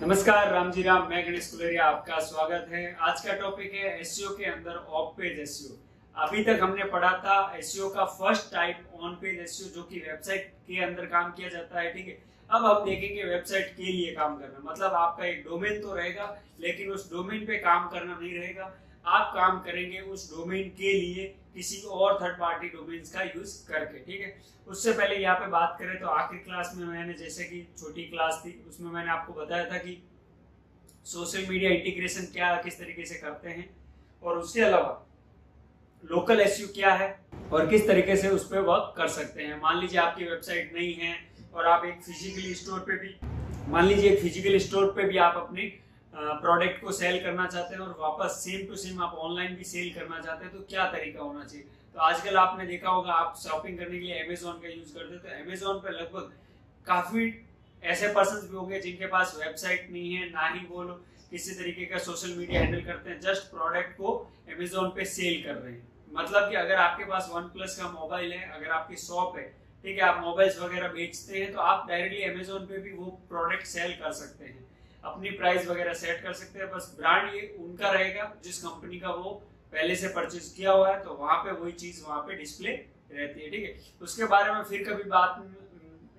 नमस्कार, रामजी राम। मैं गणेश कुलरिया, आपका स्वागत है। आज का टॉपिक है एसईओ के अंदर ऑफ पेज एसईओ। अभी तक हमने पढ़ा था एसईओ का first type on page SEO, जो कि वेबसाइट के अंदर काम किया जाता है। ठीक है, अब हम देखेंगे वेबसाइट के लिए काम करना। मतलब आपका एक डोमेन तो रहेगा, लेकिन उस डोमेन पे काम करना नहीं रहेगा। आप काम करेंगे उस डोमेन के लिए किसी और थर्ड पार्टी डोमेन्स का यूज करके। ठीक है, उससे पहले यहाँ पे बात करें तो आखिरी क्लास में मैंने, जैसे कि छोटी क्लास थी, उसमें मैंने आपको बताया था कि सोशल मीडिया इंटीग्रेशन क्या किस तरीके से करते हैं, और उसके अलावा लोकल एसईओ क्या है और किस तरीके से उस पर वर्क कर सकते हैं। मान लीजिए आपकी वेबसाइट नहीं है और आप एक फिजिकल स्टोर पे भी, मान लीजिए एक फिजिकल स्टोर पे भी आप अपने प्रोडक्ट को सेल करना चाहते हैं और वापस सेम टू सेम आप ऑनलाइन भी सेल करना चाहते हैं, तो क्या तरीका होना चाहिए। तो आजकल आपने देखा होगा, आप शॉपिंग करने के लिए अमेजोन का यूज करते हैं, तो अमेजोन पे लगभग काफी ऐसे पर्सन भी होंगे जिनके पास वेबसाइट नहीं है, ना ही वो लोग किसी तरीके का सोशल मीडिया हैंडल करते हैं, जस्ट प्रोडक्ट को अमेजोन पे सेल कर रहे हैं। मतलब कि अगर आपके पास OnePlus का मोबाइल है, अगर आपकी शॉप है, ठीक है, आप मोबाइल्स वगैरह बेचते हैं, तो आप डायरेक्टली अमेजोन पे भी वो प्रोडक्ट सेल कर सकते हैं, अपनी प्राइस वगैरह सेट कर सकते हैं। बस ब्रांड ये उनका रहेगा, जिस कंपनी का वो पहले से परचेज किया हुआ है, तो वहां पे वही चीज वहां पे डिस्प्ले रहती है। ठीक है, उसके बारे में फिर कभी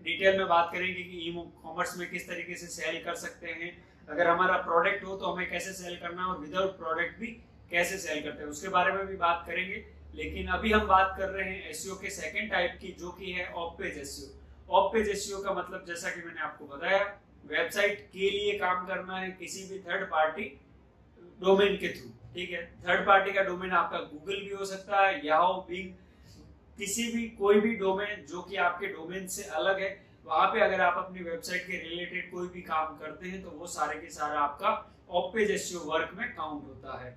डिटेल में बात करेंगे कि ई कॉमर्स में किस तरीके से सेल कर सकते हैं। अगर हमारा प्रोडक्ट हो तो हमें कैसे सेल करना है, और विदाउट प्रोडक्ट भी कैसे सेल करते हैं, उसके बारे में भी बात करेंगे। लेकिन अभी हम बात कर रहे हैं एसईओ के सेकंड टाइप की, जो कि है of page SEO. Of page SEO का मतलब, जैसा कि मैंने आपको बताया, वेबसाइट के लिए काम करना है किसी भी थर्ड पार्टी डोमेन के थ्रू। ठीक है, थर्ड पार्टी का डोमेन आपका गूगल भी हो सकता है, याहू, बिंग, किसी भी कोई भी डोमेन जो कि आपके डोमेन से अलग है, वहां पे अगर आप अपनी वेबसाइट के रिलेटेड कोई भी काम करते हैं, तो वो सारे के सारा आपका ऑफ पेज एसईओ वर्क में काउंट होता है।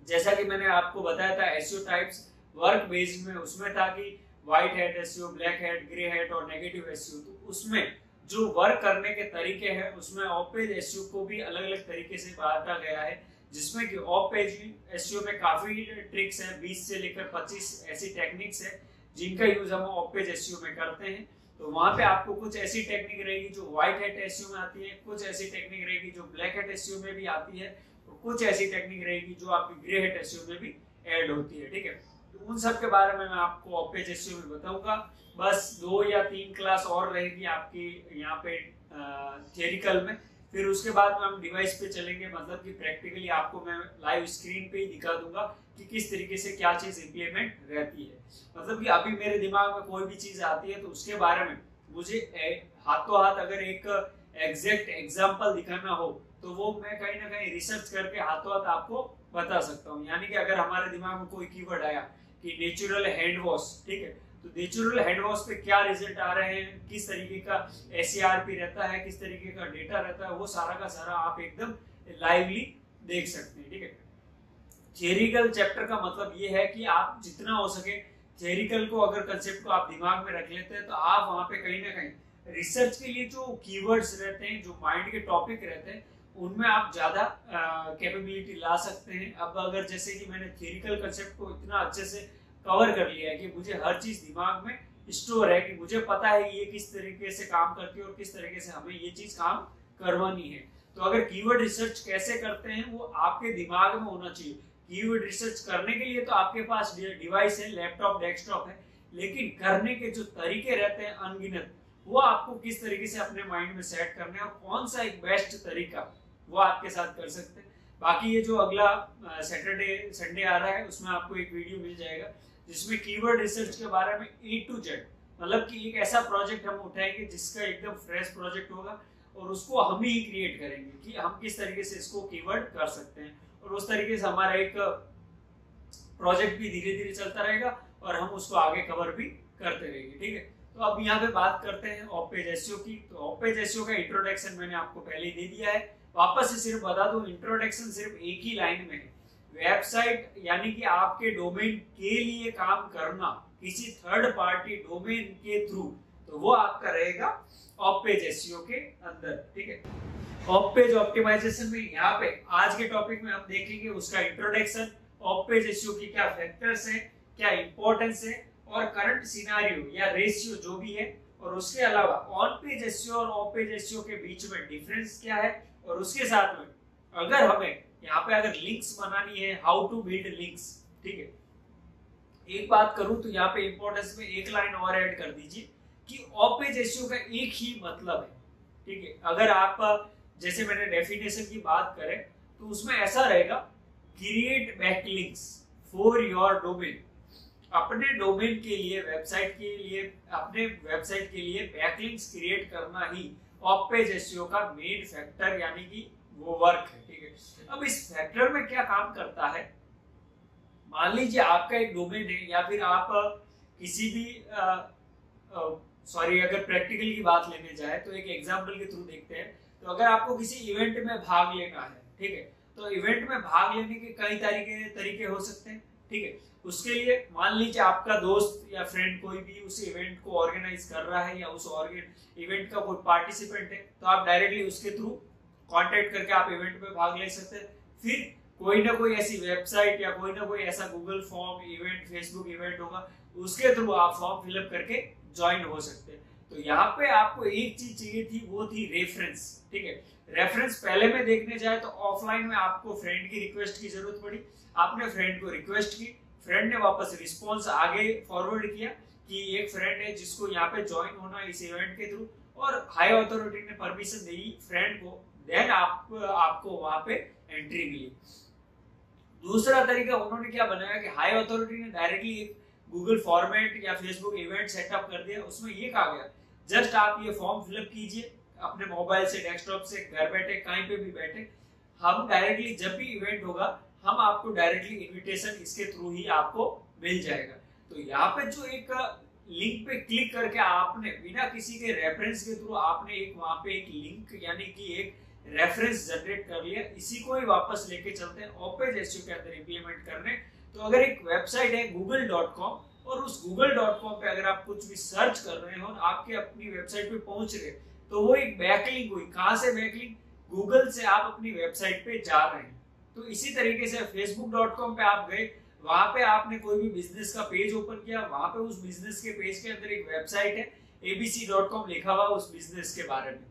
जैसा कि मैंने आपको बताया था, एसईओ टाइप्स वर्क बेस्ड में उसमें था कि white hat SEO, black hat, grey hat और नेगेटिव एसईओ। तो उसमें जो वर्क करने के तरीके हैं, उसमें ऑफ पेज एसईओ को भी अलग अलग तरीके से बांटा गया है, जिसमें कि ऑफ पेज एसईओ में काफी ट्रिक्स है, 20 से लेकर 25 ऐसी टेक्निक्स है जिनका यूज हम ऑफ पेज एसईओ में करते हैं। तो वहां पे आपको कुछ ऐसी टेक्निक रहेगी जो व्हाइट हैट एसईओ में आती है, कुछ ऐसी टेक्निक रहेगी जो ब्लैक हैट एसईओ में भी आती है, और कुछ ऐसी टेक्निक रहेगी जो आपकी ग्रे हैट एसईओ में भी ऐड होती है। ठीक है, तो उन सब के बारे में मैं आपको ऑफ पेज एसईओ में बताऊंगा। बस 2 या 3 क्लास और रहेगी आपकी यहाँ पे थियरिकल में, फिर उसके बाद में हम डिवाइस पे चलेंगे। मतलब कि प्रैक्टिकली आपको मैं लाइव स्क्रीन पे ही दिखा दूंगा कि किस तरीके से क्या चीज इंप्लीमेंट रहती है। मतलब कि अभी मेरे दिमाग में कोई भी चीज आती है, तो उसके बारे में मुझे हाथों हाथ अगर एक एग्जैक्ट एग्जाम्पल दिखाना हो, तो वो मैं कहीं ना कहीं रिसर्च करके हाथों हाथ आपको बता सकता हूँ। यानी कि अगर हमारे दिमाग में कोई कीवर्ड आया कि नेचुरल हैंड वॉश, ठीक है, तो नेचुरल हैंड वॉश पे क्या रिजल्ट आ रहे हैं, किस तरीके का SERP रहता है, किस तरीके का डेटा रहता है, वो सारा का सारा आप एकदम लाइवली देख सकते हैं। ठीक है, थियरिकल चैप्टर का मतलब ये है कि आप जितना हो सके थियरिकल को, अगर कंसेप्ट को आप दिमाग में रख लेते हैं, तो आप वहां पे कहीं ना कहीं रिसर्च के लिए जो कीवर्ड्स रहते हैं, जो माइंड के टॉपिक रहते हैं, उनमें आप ज्यादा कैपेबिलिटी ला सकते हैं। अब अगर जैसे कि मैंने थियरिकल कंसेप्ट को इतना अच्छे से कवर कर लिया है कि मुझे हर चीज दिमाग में स्टोर है, कि मुझे पता है कि ये किस तरीके से काम करती है और किस तरीके से हमें ये चीज काम करवानी है। तो अगर कीवर्ड रिसर्च कैसे करते हैं, वो आपके दिमाग में होना चाहिए। कीवर्ड रिसर्च करने के लिए तो आपके पास डिवाइस है, लैपटॉप, डेस्कटॉप है, लेकिन करने के जो तरीके रहते हैं अनगिनत, वो आपको किस तरीके से अपने माइंड में सेट करने हैं और कौन सा एक बेस्ट तरीका वो आपके साथ कर सकते हैं। बाकी ये जो अगला सैटरडे संडे आ रहा है, उसमें आपको एक वीडियो मिल जाएगा जिसमें कीवर्ड रिसर्च के बारे में A to Z, मतलब कि एक ऐसा प्रोजेक्ट हम उठाएंगे जिसका एकदम फ्रेश प्रोजेक्ट होगा, और उसको हम ही क्रिएट करेंगे कि हम किस तरीके से इसको कीवर्ड कर सकते हैं, और उस तरीके से हमारा एक प्रोजेक्ट भी धीरे धीरे चलता रहेगा और हम उसको आगे कवर भी करते रहेंगे। ठीक है, तो अब यहाँ पे बात करते हैं ऑफ पेज एसईओ की। तो ऑफ पेज एसईओ का इंट्रोडक्शन मैंने आपको पहले ही दे दिया है, वापस से सिर्फ बता दूं, इंट्रोडक्शन सिर्फ एक ही लाइन में है। वेबसाइट यानी कि आपके डोमेन के लिए काम करना किसी थर्ड पार्टी डोमेन के थ्रू, तो वो आपका रहेगा ऑफ पेज एसईओ के अंदर। ठीक है, ऑफ पेज ऑप्टिमाइजेशन में यहाँ पे आज के टॉपिक में हम देखेंगे उसका इंट्रोडक्शन, ऑफ पेज एसईओ की क्या फैक्टर्स है, क्या इंपॉर्टेंस है, और करंट सिनारियो या रेशियो जो भी है, और उसके अलावा ऑन पेज एसईओ और ऑफ पेज एसईओ के बीच में डिफरेंस क्या है, और उसके साथ में अगर हमें यहाँ पे अगर लिंक्स बनानी है, हाउ टू बिल्ड लिंक्स, ठीक है। एक बात करूं तो यहाँ पे इंपॉर्टेंस में एक लाइन और ऐड कर दीजिए कि ऑफ पेज एसईओ का एक ही मतलब है, ठीक है। अगर आप जैसे मैंने डेफिनेशन की बात करें तो उसमें ऐसा रहेगा, create backlinks for your domain, अपने डोमेन के लिए, वेबसाइट के लिए, अपने वेबसाइट के लिए बैकलिंक्स क्रिएट करना ही ऑफ पेज एसईओ का मेन फैक्टर यानी कि वो वर्क है, ठीक है। अब इस फैक्टर में क्या काम करता है, मान लीजिए आपका एक डोमेन है या फिर आप किसी भी अगर प्रैक्टिकल की बात लेने जाए तो एक एग्जांपल के थ्रू देखते हैं। तो अगर आपको किसी इवेंट में भाग लेना है, ठीक है, तो इवेंट में भाग लेने के कई तरीके हो सकते हैं, ठीक है। उसके लिए मान लीजिए आपका दोस्त या फ्रेंड कोई भी उस इवेंट को ऑर्गेनाइज कर रहा है या उस इवेंट का कोई पार्टिसिपेंट है, तो आप डायरेक्टली उसके थ्रू कांटेक्ट करके आप इवेंट में भाग ले सकते हैं। फिर कोई ना कोई ऐसी वेबसाइट या कोई ना कोई ऐसा Google form event, Facebook event होगा, उसके थ्रू आप फॉर्म फिलअप करके ज्वाइन हो सकते हैं। तो यहाँ पे आपको एक चीज चाहिए थी, वो थी रेफरेंस, ठीक है। रेफरेंस पहले में देखने जाए तो ऑफलाइन में आपको फ्रेंड की रिक्वेस्ट की जरूरत पड़ी, आपने फ्रेंड को रिक्वेस्ट की, फ्रेंड ने वापस रिस्पॉन्स आगे फॉरवर्ड किया कि एक फ्रेंड है जिसको यहाँ पे ज्वाइन होना इस इवेंट के थ्रू, और हाई अथॉरिटी ने परमिशन दी फ्रेंड को, देन आपको वहां पे एंट्री मिली। दूसरा तरीका उन्होंने क्या बनाया कि हाई अथॉरिटी ने डायरेक्टली एक गूगल फॉर्मेट या फेसबुक इवेंट सेटअप कर दिया, उसमें ये कहा गया जस्ट आप ये फॉर्म फिलअप कीजिए अपने मोबाइल से, डेस्कटॉप से, घर बैठे कहीं पे भी बैठे, हम डायरेक्टली जब भी इवेंट होगा हम आपको डायरेक्टली इनविटेशन इसके थ्रू ही आपको मिल जाएगा। तो यहाँ पे जो एक लिंक पे क्लिक करके आपने बिना किसी के रेफरेंस के थ्रू आपने एक वहां पे एक लिंक यानी कि एक रेफरेंस जनरेट कर लिया, इसी को ही वापस लेके चलते हैं ऑफ पेज एसईओ के अंदर इंप्लीमेंट करने। तो अगर एक वेबसाइट है google.com और उस google.com पे अगर आप कुछ भी सर्च कर रहे हो, आपके अपनी वेबसाइट पे पहुंच रहे, तो वो एक बैकलिंक हुई। कहां से बैकलिंक? गूगल से आप अपनी वेबसाइट पे जा रहे हैं। तो इसी तरीके से facebook.com पे आप गए, वहां पे आपने कोई भी बिजनेस का पेज ओपन किया, वहां पे उस बिजनेस के पेज के अंदर एक वेबसाइट है abc.com लिखा हुआ उस बिजनेस के बारे में।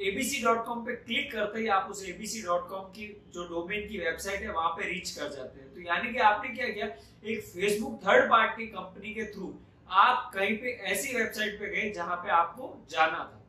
abc.com पे क्लिक करते ही आप उस abc.com की जो डोमेन की वेबसाइट है वहां पे रीच कर जाते हैं। तो यानी कि आपने क्या किया, एक फेसबुक थर्ड पार्टी कंपनी के थ्रू आप कहीं पे ऐसी वेबसाइट पे गए जहां पे आपको जाना था,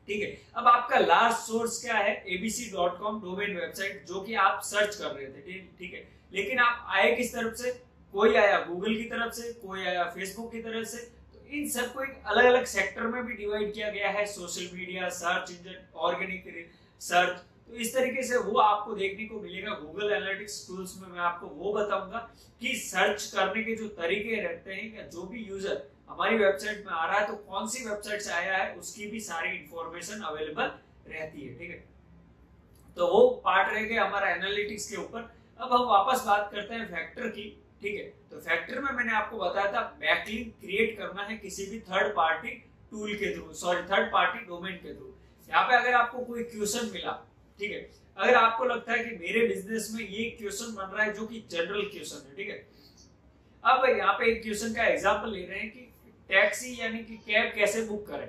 ठीक है। अब आपका लास्ट सोर्स क्या है? abc.com डोमेन वेबसाइट, जो कि आप सर्च कर रहे थे, ठीक है। लेकिन आप आए किस तरफ से? कोई आया गूगल की तरफ से, कोई आया फेसबुक की तरफ से। तो इन सबको एक अलग अलग सेक्टर में भी डिवाइड किया गया है, social media, search engine, organic search. तो इस तरीके से वो आपको देखने को मिलेगा गूगल एनालिटिक्स टूल्स में। मैं आपको वो बताऊंगा कि सर्च करने के जो तरीके रहते हैं, या जो भी यूजर हमारी वेबसाइट में आ रहा है तो कौन सी वेबसाइट से आया है उसकी भी सारी इंफॉर्मेशन अवेलेबल रहती है, ठीक है। तो वो पार्ट रह गया हमारा एनालिटिक्स के ऊपर। अब हम वापस बात करते हैं फैक्टर की, ठीक है। तो फैक्टर में मैंने आपको बताया था बैकलिंक क्रिएट करना है किसी भी थर्ड पार्टी टूल के थ्रू, थर्ड पार्टी डोमेन के थ्रू। यहाँ पे अगर आपको कोई क्वेश्चन मिला, ठीक है, अगर आपको लगता है कि मेरे बिजनेस में ये क्वेश्चन बन रहा है जो कि जनरल क्वेश्चन है, ठीक है। अब यहाँ पे एक क्वेश्चन का एग्जांपल ले रहे हैं कि टैक्सी यानी कि कैब कैसे बुक करें,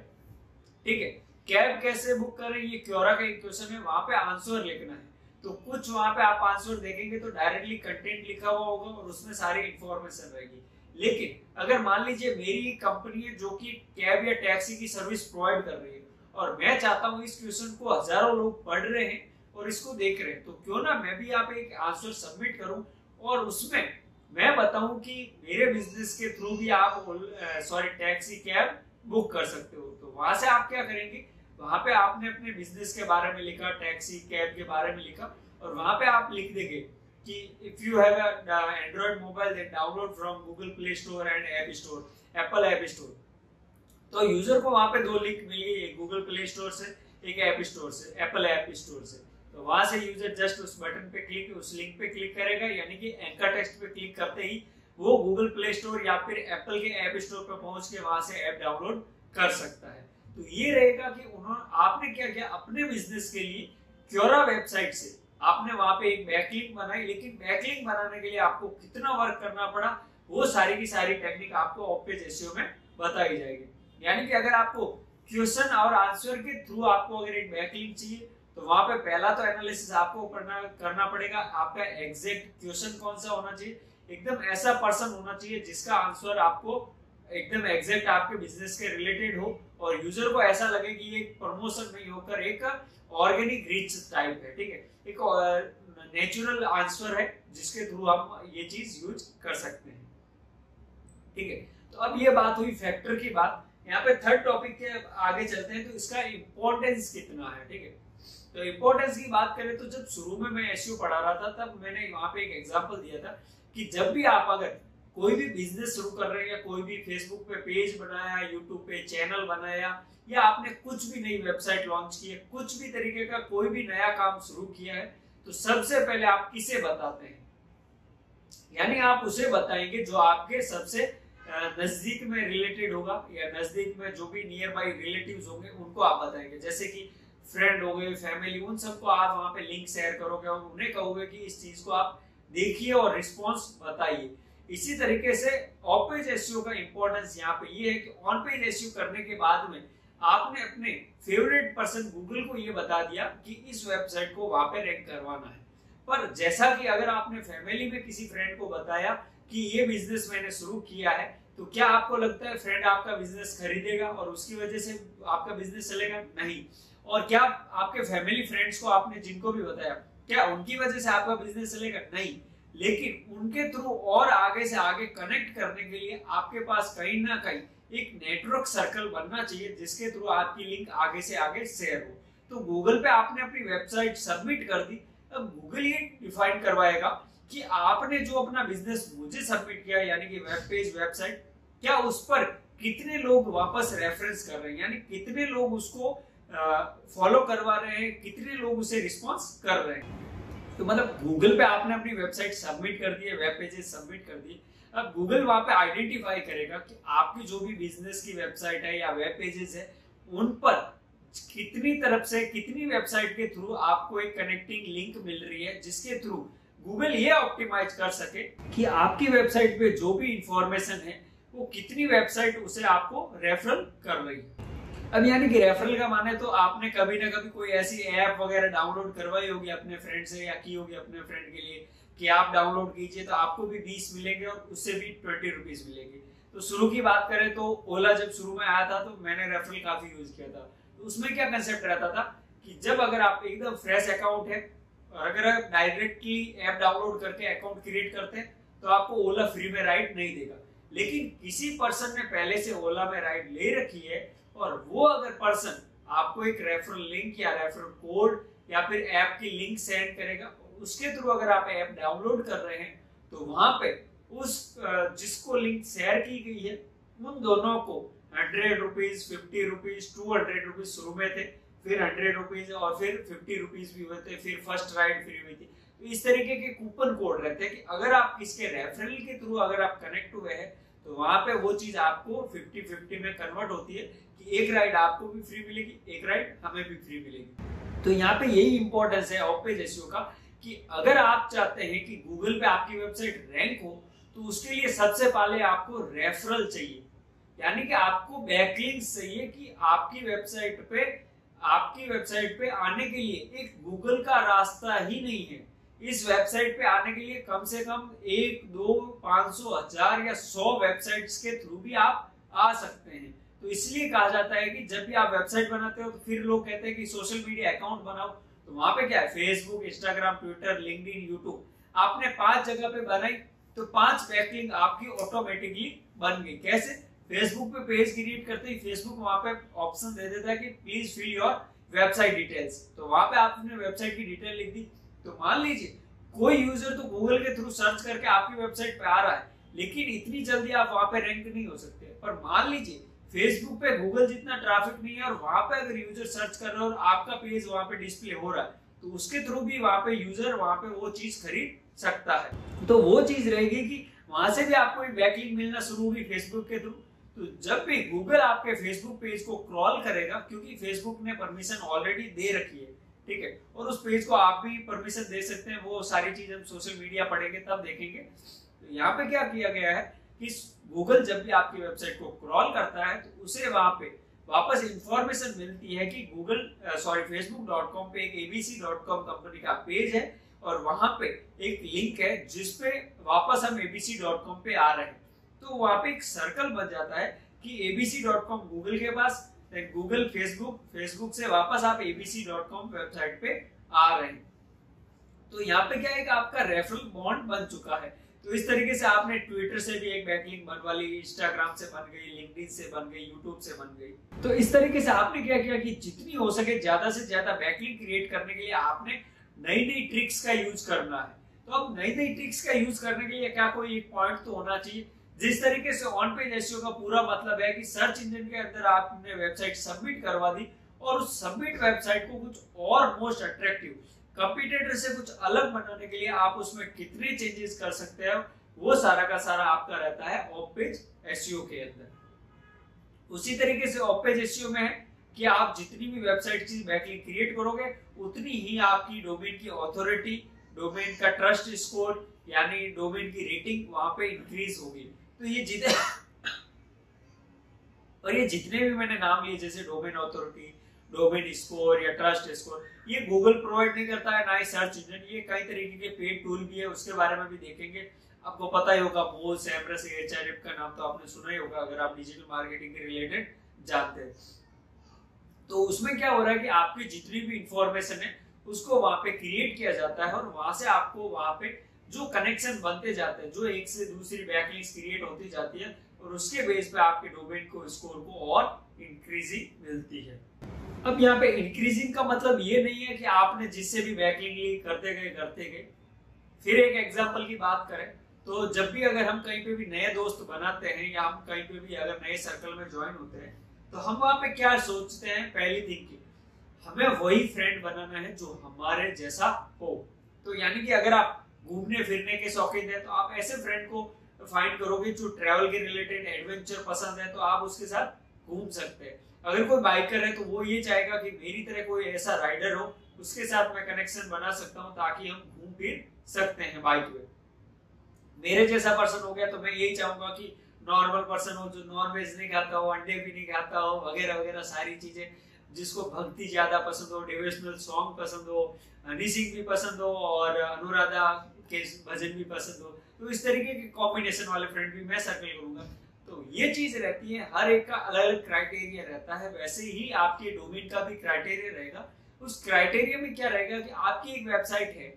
ठीक है। कैब कैसे बुक करें, ये क्योरा का एक क्वेश्चन है, वहां पे आंसर लिखना है। तो कुछ वहां पे आप आंसर देखेंगे तो डायरेक्टली कंटेंट लिखा हुआ होगा और उसमें सारी इंफॉर्मेशन रहेगी। लेकिन अगर मान लीजिए मेरी कंपनी है जो कि कैब या टैक्सी की सर्विस प्रोवाइड कर रही है और मैं चाहता हूँ इस क्वेश्चन को हजारों लोग पढ़ रहे हैं और इसको देख रहे हैं, तो क्यों ना मैं भी यहाँ पे एक आंसर सबमिट करूं और उसमें मैं बताऊं कि मेरे बिजनेस के थ्रू भी आप टैक्सी कैब बुक कर सकते हो। तो वहां से आप क्या करेंगे, वहां पे आपने अपने बिजनेस के बारे में लिखा, टैक्सी कैब के बारे में लिखा, और वहां पे आप लिख देंगे कि if you have Android mobile then download from Google Play Store and App Store, Apple App Store. तो यूजर को वहां पे दो लिंक मिली, एक गूगल प्ले स्टोर से, एक ऐप स्टोर से, एप्पल ऐप स्टोर से। तो वहां से यूजर जस्ट उस बटन पे क्लिक, उस लिंक पे क्लिक करेगा, यानी कि एंकर टेक्स्ट पे क्लिक करते ही वो गूगल प्ले स्टोर या फिर एप्पल के ऐप स्टोर पे पहुंच के वहां से ऐप डाउनलोड कर सकता है। तो ये रहेगा कि आपने क्या किया, अपने बिजनेस के लिए क्योरा वेबसाइट से आपने वहां पे एक बैकलिंक बनाई। लेकिन बैकलिंक बनाने के लिए आपको कितना वर्क करना पड़ा, वो सारी की सारी टेक्निक आपको ऑफ पेज एसईओ में बताई जाएगी। यानी कि अगर आपको क्वेश्चन और आंसर के थ्रू आपको अगर एक बैकलिंक चाहिए तो वहां पे पहला तो एनालिसिस आपको करना पड़ेगा, आपका एग्जैक्ट क्वेश्चन कौन सा होना चाहिए, एकदम ऐसा पर्सन होना चाहिए जिसका आंसर आपको एकदम एग्जैक्ट आपके बिजनेस के रिलेटेड हो और यूजर को ऐसा लगे कि ये प्रमोशन नहीं होकर एक ऑर्गेनिक रीच टाइप है, ठीक है, एक नेचुरल आंसर है जिसके थ्रू हम ये चीज यूज कर सकते हैं, ठीक है। तो अब ये बात हुई फैक्टर की बात। यहाँ पे थर्ड टॉपिक के आगे चलते हैं, तो इसका इंपॉर्टेंस कितना है, ठीक है। तो इंपॉर्टेंस की बात करें तो जब शुरू में मैं एसईओ पढ़ा रहा था तब मैंने वहां पे एक एग्जांपल दिया था कि जब भी आप अगर कोई भी बिजनेस शुरू कर रहे हैं या कोई भी फेसबुक पे पेज बनाया, यूट्यूब पे चैनल बनाया या आपने कुछ भी नई वेबसाइट लॉन्च की है, कुछ भी तरीके का कोई भी नया काम शुरू किया है, तो सबसे पहले आप किसे बताते हैं, यानी आप उसे बताएंगे जो आपके सबसे नजदीक में रिलेटेड होगा या नजदीक में जो भी नियर बाई रिलेटिव्स होंगे उनको आप बताएंगे, जैसे कि फ्रेंड हो गए, फैमिली, उन सबको आप वहां पे लिंक शेयर करोगे और उन्हें कहोगे कि इस चीज को आप देखिए और रिस्पॉन्स बताइए। इसी तरीके से ऑफ पेज एसईओ का इंपॉर्टेंस यहाँ पे ये है कि ऑन पेज एसईओ करने के बाद में आपने अपने फेवरेट पर्सन गूगल को ये बता दिया कि इस वेबसाइट को वहां पे रैंक करवाना है, पर जैसा कि अगर आपने फैमिली में किसी फ्रेंड को बताया कि ये बिजनेस मैंने शुरू किया है, तो क्या आपको लगता है फ्रेंड आपका बिजनेस खरीदेगा और उसकी वजह से आपका बिजनेस चलेगा? नहीं। और क्या आपके फैमिली फ्रेंड्स को आपने जिनको भी बताया, क्या उनकी वजह से आपका बिजनेस चलेगा? नहीं। लेकिन उनके थ्रू और आगे से आगे कनेक्ट करने के लिए आपके पास कहीं ना कहीं एक नेटवर्क सर्कल बनना चाहिए जिसके थ्रू आपकी लिंक आगे से आगे शेयर हो। तो गूगल पे आपने अपनी वेबसाइट सबमिट कर दी, अब गूगल ये डिफाइन करवाएगा कि आपने जो अपना बिजनेस मुझे सबमिट किया यानी कि वेब पेज वेबसाइट, क्या उस पर कितने लोग वापस रेफरेंस कर रहे हैं, यानी कितने लोग उसको फॉलो करवा रहे हैं, कितने लोग उसे रिस्पॉन्स कर रहे हैं। तो मतलब गूगल पे आपने अपनी वेबसाइट सबमिट कर दी है, वेब पेजेस सबमिट कर दिए, अब गूगल वहां पे आइडेंटिफाई करेगा कि आपकी जो भी बिजनेस की वेबसाइट है या वेब पेजेस है उन पर कितनी तरफ से कितनी वेबसाइट के थ्रू आपको एक कनेक्टिंग लिंक मिल रही है जिसके थ्रू गूगल ये ऑप्टिमाइज कर सके कि आपकी वेबसाइट पे जो भी इंफॉर्मेशन है वो कितनी वेबसाइट उसे आपको रेफरल कर रही है। अब यानी कि रेफरल का माने तो आपने कभी ना कभी कोई ऐसी ऐप वगैरह डाउनलोड करवाई होगी अपने फ्रेंड से या की होगी अपने फ्रेंड के लिए कि आप डाउनलोड कीजिए तो आपको भी 20 मिलेंगे और उससे भी 20 रुपीज मिलेंगे। तो शुरू की बात करें तो ओला जब शुरू में आया था तो मैंने रेफरल काफी यूज किया था। तो उसमें क्या कंसेप्ट रहता था कि जब अगर आप एकदम फ्रेश अकाउंट है और अगर आप डायरेक्टली ऐप डाउनलोड करके अकाउंट क्रिएट करते हैं तो आपको ओला फ्री में राइड नहीं देगा, लेकिन किसी पर्सन ने पहले से ओला में राइड ले रखी है और वो अगर पर्सन आपको एक रेफरल लिंक या रेफरल कोड या फिर ऐप की लिंक सेंड करेगा, उसके थ्रू अगर आप ऐप डाउनलोड कर रहे हैं तो वहां पे उस जिसको लिंक शेयर की गई है उन दोनों को 100 रुपीज, 50 रुपीज, 200 रुपीज शुरू में थे, फिर 100 रुपीज और फिर 50 रुपीज भी हुए थे, फिर फर्स्ट राइड फ्री हुई थी। तो इस तरीके के कूपन कोड रहते हैं कि अगर आप किसके रेफरल के थ्रू अगर आप कनेक्ट हुए हैं तो वहां पे वो चीज आपको 50-50 में कन्वर्ट होती है कि एक राइड आपको भी फ्री मिलेगी, एक राइड हमें भी फ्री मिलेगी। तो यहाँ पे यही इंपॉर्टेंस है ऑफ पेज एसईओ का कि अगर आप चाहते हैं कि गूगल पे आपकी वेबसाइट रैंक हो तो उसके लिए सबसे पहले आपको रेफरल चाहिए, यानी कि आपको बैकलिंक्स चाहिए कि आपकी वेबसाइट पे आने के लिए एक गूगल का रास्ता ही नहीं है। इस वेबसाइट पे आने के लिए कम से कम 1, 2, 500, 1000 या 100 वेबसाइट्स के थ्रू भी आप आ सकते हैं। तो इसलिए कहा जाता है कि जब भी आप वेबसाइट बनाते हो तो फिर लोग कहते हैं कि सोशल मीडिया अकाउंट बनाओ, तो वहां पे क्या है, Facebook, Instagram, Twitter, LinkedIn, YouTube, आपने 5 जगह पे बनाई तो 5 बैकलिंक आपकी ऑटोमेटिकली बन गई। कैसे? फेसबुक पे पेज क्रिएट करते ही फेसबुक वहां पे ऑप्शन दे देता है कि please fill your website details, तो वहां पे आपने वेबसाइट की डिटेल लिख दी। तो मान लीजिए कोई यूजर तो गूगल के थ्रू सर्च करके आपकी वेबसाइट पे आ रहा है, लेकिन इतनी जल्दी आप वहां पे रैंक नहीं हो सकते। पर मान लीजिए फेसबुक पे गूगल जितना ट्रैफिक नहीं है और वहां पे अगर यूजर सर्च कर रहा है और आपका पेज वहां पे डिस्प्ले हो रहा है, तो उसके थ्रू भी वहां पे यूजर वहां पे वो चीज खरीद सकता है। तो वो चीज रहेगी कि वहां से भी आपको एक बैकलिंक मिलना शुरू होगी फेसबुक के थ्रू। तो जब भी गूगल आपके फेसबुक पेज को क्रॉल करेगा, क्योंकि फेसबुक ने परमिशन ऑलरेडी दे रखी है, ठीक है, और उस पेज को आप भी परमिशन दे सकते हैं, वो सारी चीज हम सोशल मीडिया पढ़ेंगे तब देखेंगे। तो यहाँ पे क्या किया गया है कि गूगल जब भी आपकी वेबसाइट को क्रॉल करता है तो उसे वहां पे वापस इंफॉर्मेशन मिलती है कि facebook.com पे एक abc.com कंपनी का पेज है और वहां पे एक लिंक है जिसपे वापस हम abc.com पे आ रहे हैं। तो वहां पे एक सर्कल बन जाता है कि abc.com गूगल के पास, गूगल फेसबुक से वापस आप abc.com वेबसाइट पे आ रहे हैं। तो यहाँ पे क्या है कि आपका रेफरल बॉन्ड बन चुका है। तो इस तरीके से आपने ट्विटर से भी एक बैकलिंक बनवा ली, इंस्टाग्राम से बन गई, लिंक्डइन से बन गई, यूट्यूब से बन गई। तो इस तरीके से आपने क्या किया कि जितनी हो सके ज्यादा से ज्यादा बैकलिंक क्रिएट करने के लिए आपने नई नई ट्रिक्स का यूज करना है। तो अब नई नई ट्रिक्स का यूज करने के लिए क्या कोई एक पॉइंट तो होना चाहिए। जिस तरीके से ऑन पेज एसईओ का पूरा मतलब है कि सर्च इंजन के अंदर आपने वेबसाइट सबमिट करवा दी और उस सबमिट वेबसाइट को कुछ और मोस्ट अट्रैक्टिव कंपटीटर से कुछ अलग बनाने के लिए आप उसमें कितने चेंजेस कर सकते हैं, वो सारा का सारा आपका रहता है ऑफ पेज एसईओ के अंदर। उसी तरीके से ऑफ पेज एसईओ में है कि आप जितनी भी वेबसाइट की बैकलिंक क्रिएट करोगे उतनी ही आपकी डोमेन की ऑथोरिटी, डोमेन का ट्रस्ट स्कोर यानी डोमेन की रेटिंग वहां पे इंक्रीज होगी। तो ये जितने भी मैंने नाम लिए जैसे डोमेन ऑथोरिटी, डोमेन स्कोर या ट्रस्ट स्कोर, ये गूगल प्रोवाइड नहीं करता है, ना ही सर्च इंजन। ये कई तरीके के पेड टूल भी है, उसके बारे में भी देखेंगे। आपको पता ही होगा मोज, एमरस, एचआरएफ का नाम तो आपने सुना ही होगा अगर आप डिजिटल मार्केटिंग के रिलेटेड जानते हैं। तो उसमें क्या हो रहा है कि आपकी जितनी भी इंफॉर्मेशन है उसको वहां पे क्रिएट किया जाता है और वहां से आपको वहां पे जो कनेक्शन बनते जाते हैं, जो एक से दूसरी बैकलिंक्स क्रिएट होती जाती है और उसके बेस पे आपके डोमेन को स्कोर को और इंक्रीजिंग मिलती है। अब यहाँ पे इंक्रीजिंग का मतलब ये नहीं है कि आपने जिससे भी बैकलिंक ली करते गए। फिर एक एग्जांपल की बात करें तो जब भी अगर हम कहीं पे भी नए दोस्त बनाते हैं या हम कहीं पे भी अगर नए सर्कल में ज्वाइन होते हैं तो हम वहां पे क्या सोचते हैं, पहली थिंकिंग हमें वही फ्रेंड बनाना है जो हमारे जैसा हो। तो यानी कि अगर आप घूमने फिरने के शौकीन है तो आप ऐसे फ्रेंड को फाइंड करोगे जो ट्रैवल के रिलेटेड एडवेंचर पसंद है, तो आप उसके साथ घूम सकते हैं। अगर कोई बाइकर है तो वो ये चाहेगा कि मेरी तरह कोई ऐसा राइडर हो, उसके साथ मैं कनेक्शन बना सकता हूँ ताकि हम घूम फिर सकते हैं बाइक पे। मेरे जैसा पर्सन हो गया तो मैं यही चाहूंगा कि नॉर्मल पर्सन हो जो नॉन वेज नहीं खाता हो, अंडे भी नहीं खाता हो, वगैरह वगैरह सारी चीजें, जिसको भक्ति ज्यादा पसंद हो, डिवोशनल सॉन्ग पसंद हो, हनी सिंह भी पसंद हो और अनुराधा के भजन भी पसंद हो। तो इस तरीके के कॉम्बिनेशन वाले फ्रेंड भी मैं सर्कल करूंगा। तो ये चीज रहती है, हर एक का अलग अलग क्राइटेरिया रहता है। वैसे ही आपके डोमेन का भी क्राइटेरिया रहेगा। उस क्राइटेरिया में क्या रहेगा कि आपकी एक वेबसाइट है,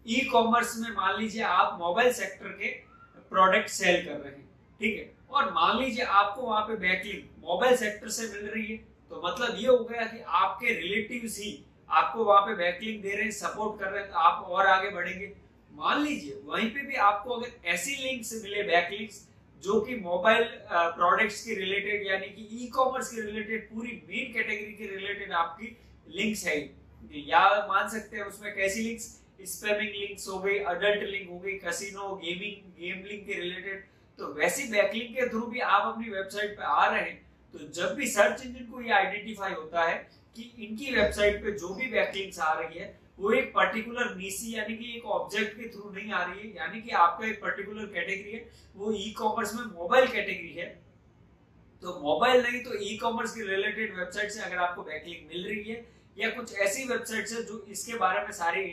ई कॉमर्स में मान लीजिए आप मोबाइल सेक्टर के प्रोडक्ट सेल कर रहे हैं, ठीक है, और मान लीजिए आपको वहां पे बैकलिंक मोबाइल सेक्टर से मिल रही है, तो मतलब ये हो गया कि आपके रिलेटिव्स ही आपको वहां पे बैकलिंक दे रहे हैं, सपोर्ट कर रहे हैं, तो आप और आगे बढ़ेंगे। मान लीजिए वहीं पे भी आपको अगर ऐसी लिंक्स मिले, बैकलिंक्स जो कि मोबाइल प्रोडक्ट्स के रिलेटेड यानी कि ई कॉमर्स के रिलेटेड, पूरी मेन कैटेगरी के रिलेटेड आपकी लिंक्स है, या मान सकते हैं उसमें कैसी लिंक्स, स्पैमिंग लिंक्स हो गई, अडल्ट लिंक हो गई, कैसीनो, गेमलिंग के रिलेटेड, तो वैसी बैकलिंक के थ्रू भी आप अपनी वेबसाइट पे आ रहे हैं। तो जब भी सर्च इंजन को ये आइडेंटिफाई होता है कि इनकी वेबसाइट पे जो भी बैकलिंक्स आ रही है वो एक पर्टिकुलर निशी यानी कि एक ऑब्जेक्ट के थ्रू नहीं आ रही है, यानी कि आपका एक पर्टिकुलर कैटेगरी है, वो ई कॉमर्स में मोबाइल कैटेगरी है, तो मोबाइल नहीं तो ई कॉमर्स के रिलेटेड वेबसाइट से अगर आपको बैकलिंक मिल रही है या कुछ ऐसी वेबसाइट है जो इसके बारे में सारी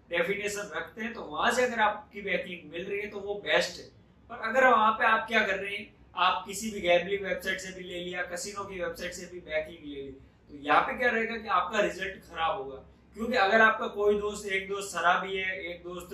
डेफिनेशन रखते हैं, तो वहां से अगर आपकी बैकलिंक मिल रही है तो वो बेस्ट है। पर अगर वहां पे आप क्या कर रहे हैं, आप किसी भी गैम्बलिंग वेबसाइट से भी ले लिया, कैसीनो की वेबसाइट से भी बैकलिंक ले ली, तो यहाँ पे क्या रहेगा कि आपका रिजल्ट खराब होगा। क्योंकि अगर आपका कोई दोस्त, एक दोस्त शराबी है, एक दोस्त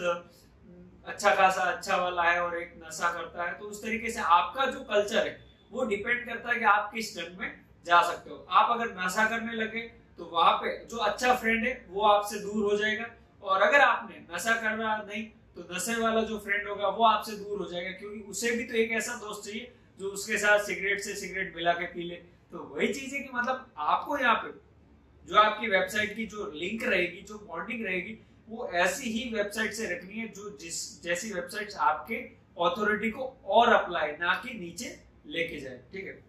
अच्छा खासा अच्छा वाला है और एक नशा करता है, तो उस तरीके से आपका जो कल्चर है वो डिपेंड करता है कि आप किस ढंग में जा सकते हो। आप अगर नशा करने लगे तो वहां पे जो अच्छा फ्रेंड है वो आपसे दूर हो जाएगा, और अगर आपने नशा करना नहीं तो नशे वाला जो फ्रेंड होगा वो आपसे दूर हो जाएगा, क्योंकि उसे भी तो एक ऐसा दोस्त चाहिए जो उसके साथ सिगरेट से सिगरेट मिला के पी ले। तो वही चीज है कि मतलब आपको यहाँ पे जो आपकी वेबसाइट की जो लिंक रहेगी, जो बॉन्डिंग रहेगी, वो ऐसी ही वेबसाइट से रखनी है जो जैसी वेबसाइट आपके ऑथोरिटी को और अप्लाई ना कि नीचे लेके जाए, ठीक है।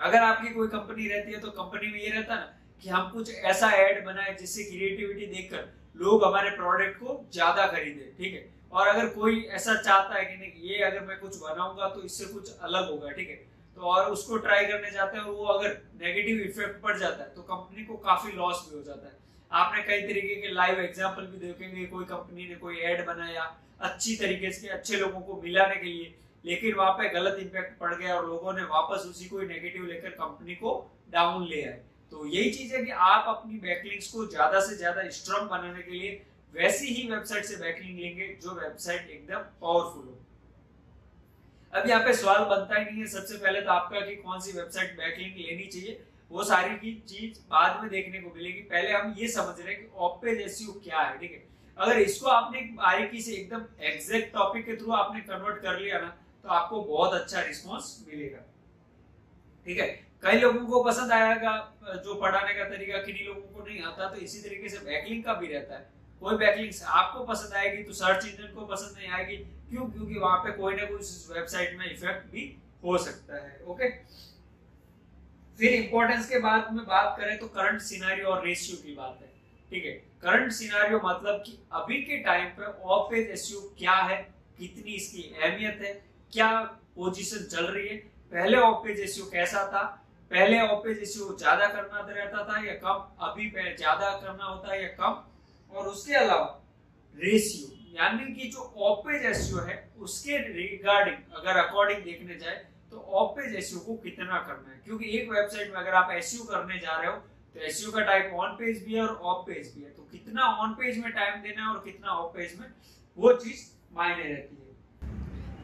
अगर आपकी कोई कंपनी रहती है तो कंपनी में ये रहता है ना कि हम कुछ ऐसा ऐड बनाए जिससे क्रिएटिविटी देखकर लोग हमारे प्रोडक्ट को ज्यादा खरीदे, ठीक है। और अगर कोई ऐसा चाहता है कि नहीं ये अगर मैं कुछ बनाऊंगा तो इससे कुछ अलग होगा, ठीक है, तो और उसको ट्राई करने जाते हैं और वो अगर नेगेटिव इफेक्ट पड़ जाता है तो कंपनी को काफी लॉस भी हो जाता है। आपने कई तरीके के लाइव एग्जांपल भी देखेंगे, कोई कंपनी ने कोई ऐड बनाया अच्छी तरीके से अच्छे लोगों को मिलाने के लिए, लेकिन वहां पे गलत इंपैक्ट पड़ गया और लोगों ने वापस उसी को नेगेटिव लेकर कंपनी को डाउन ले आए। तो यही चीज है कि आप अपनी बैकलिंक्स को ज्यादा से ज्यादा स्ट्रांग बनाने के लिए वैसी ही वेबसाइट से बैकलिंक लेंगे जो वेबसाइट एकदम पावरफुल हो। अब यहाँ पे सवाल बनता ही नहीं है सबसे पहले तो आपका कि कौन सी वेबसाइट बैकलिंक लेनी चाहिए, वो सारी की चीज बाद में देखने को मिलेगी। पहले हम ये समझ रहे हैं कि ऑफ पेज एसईओ क्या है, ठीक है। अगर इसको आपने बारीकी से एकदम एग्जैक्ट टॉपिक के थ्रू आपने कन्वर्ट कर लिया ना तो आपको बहुत अच्छा रिस्पॉन्स मिलेगा, ठीक है। कई लोगों को पसंद आएगा जो पढ़ाने का तरीका, किन्हीं लोगों को नहीं आता। तो इसी तरीके से बैकलिंक का भी रहता है, कोई बैकलिंक्स आपको पसंद आएगी तो सर्च इंजन को पसंद नहीं आएगी, क्यों? क्योंकि वहां पे कोई ना कोई वेबसाइट में इफेक्ट भी हो सकता है, ओके। फिर इंपॉर्टेंस के बाद में बात करें तो करंट सिनेरियो और रेशियो की बात है, ठीक है। करंट सिनेरियो मतलब कि अभी के टाइम पे ऑफ पेज एसईओ क्या है, कितनी इसकी अहमियत है, क्या पोजीशन चल रही है, पहले ऑफ पेज एसईओ कैसा था, पहले ऑफ पेज एसईओ ज्यादा करना रहता था या कम, अभी ज्यादा करना होता है या कम, और उसके अलावा रेशियो यानी कि जो ऑफ पेज एसईओ है उसके रिगार्डिंग अगर अकॉर्डिंग देखने जाए तो ऑफ पेज एसईओ को कितना करना है। क्योंकि एक वेबसाइट में अगर आप एसईओ करने जा रहे हो तो एसईओ का टाइप ऑन पेज भी है और ऑफ पेज भी है, तो कितना ऑन पेज में टाइम देना है और कितना ऑफ पेज में, वो चीज मायने रहती है।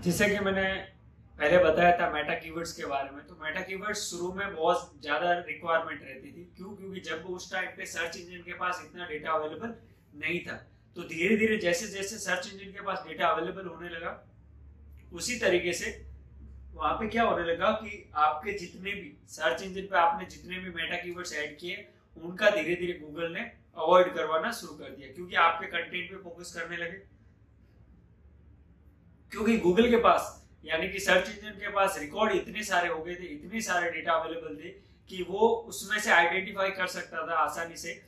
जैसे कि मैंने पहले बताया था मेटा कीवर्ड्स के बारे में, तो मेटा कीवर्ड्स शुरू में बहुत ज्यादा रिक्वायरमेंट रहती थी, क्यों? क्योंकि जब उस टाइम पे सर्च इंजन के पास इतना डेटा अवेलेबल नहीं था। तो धीरे धीरे जैसे जैसे सर्च इंजन के पास डेटा अवेलेबल होने लगा उसी तरीके से वहां पे क्या होने लगा कि आपके जितने भी सर्च इंजन पे आपने जितने भी मेटा कीवर्ड्स ऐड किए उनका धीरे धीरे गूगल ने अवॉइड करवाना शुरू कर दिया, क्योंकि आपके कंटेंट पे फोकस करने लगे। क्योंकि गूगल के पास यानी कि सर्च इंजन के पास रिकॉर्ड इतने सारे हो गए थे, इतने सारे डेटा अवेलेबल थे कि वो उसमें से आइडेंटिफाई कर सकता था आसानी से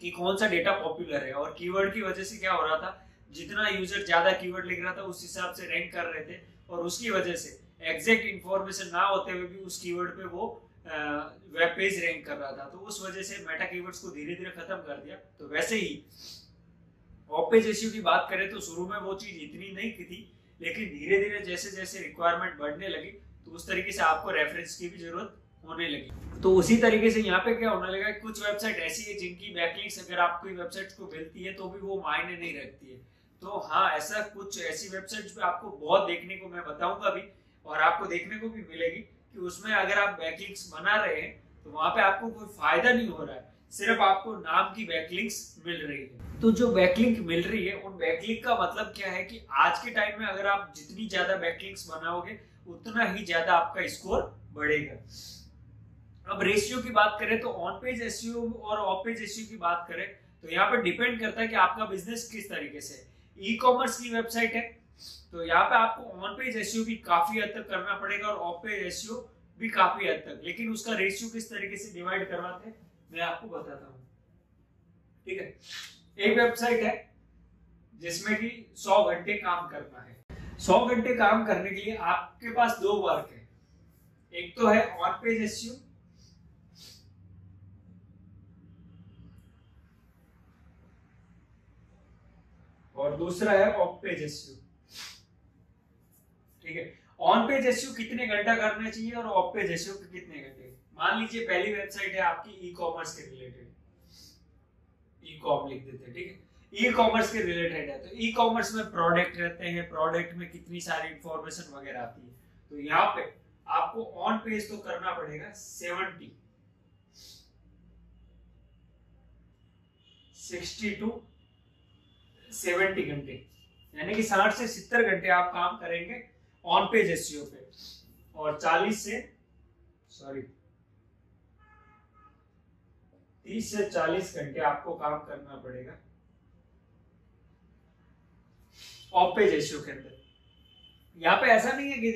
कि कौन सा डेटा पॉपुलर है। और कीवर्ड की वजह से क्या हो रहा था, जितना यूजर ज्यादा कीवर्ड लिख रहा था उस हिसाब से रैंक कर रहे थे, और उसकी वजह से एग्जैक्ट इंफॉर्मेशन ना होते हुए भी उस कीवर्ड पे वो वेब पेज रैंक कर रहा था। तो उस वजह से मेटा कीवर्ड्स को धीरे धीरे खत्म कर दिया। तो वैसे ही ऑफ पेज एसईओ की बात करें तो शुरू में वो चीज इतनी नहीं थी, लेकिन धीरे धीरे जैसे जैसे रिक्वायरमेंट बढ़ने लगी तो उस तरीके से आपको रेफरेंस की भी जरूरत होने लगी। तो उसी तरीके से यहाँ पे क्या होने लगा, कुछ वेबसाइट ऐसी है जिनकी बैकलिंक्स अगर आपकी वेबसाइट को मिलती है तो भी वो मायने नहीं रखती है। तो हाँ, ऐसा कुछ ऐसी वेबसाइट्स पे आपको बहुत देखने को मैं बताऊंगा भी, और आपको देखने को भी मिलेगी कि उसमें अगर आप बैकलिंक्स बना रहे हैं तो वहां पे आपको कोई फायदा नहीं हो रहा है, सिर्फ आपको नाम की बैकलिंक्स मिल रही है। तो जो बैकलिंक मिल रही है उन बैकलिंक का मतलब क्या है कि आज के टाइम में अगर आप जितनी ज्यादा बैकलिंक्स बनाओगे उतना ही ज्यादा आपका स्कोर बढ़ेगा। अब रेशियो की बात करें तो ऑन पेज एसईओ और ऑफ पेज एसईओ की बात करें तो यहाँ पर डिपेंड करता है कि आपका बिजनेस किस तरीके से, ई कॉमर्स की वेबसाइट है तो यहाँ पे आपको ऑन पेज एसईओ भी काफी हद तक करना पड़ेगा और ऑफ पेज एसईओ भी काफी हद तक, लेकिन उसका रेशियो किस तरीके से डिवाइड करवाते हैं मैं आपको बताता हूँ, ठीक है। एक वेबसाइट है जिसमें कि 100 घंटे काम करना है। 100 घंटे काम करने के लिए आपके पास दो वर्क है, एक तो है ऑन पेज एसईओ और दूसरा है ऑफ पेज एसईओ, ठीक है। ऑन पेज एसईओ कितने घंटा करना चाहिए और ऑफ पेज एसईओ कितने घंटे। मान लीजिए पहली वेबसाइट है आपकी ई कॉमर्स के रिलेटेड, ई कॉम लिख देते हैं, ठीक है। ई कॉमर्स के रिलेटेड है तो ई कॉमर्स में प्रोडक्ट रहते हैं, प्रोडक्ट में कितनी सारी इंफॉर्मेशन वगैरह आती है। तो यहाँ पे आपको ऑन पेज तो करना पड़ेगा 60 to 70 घंटे, यानी कि 60 से 70 घंटे आप काम करेंगे ऑन पेज एसईओ पे, और 30 से 40 घंटे आपको काम करना पड़ेगा ऑफ पेज एसईओ के अंदर। यहाँ पे ऐसा नहीं है कि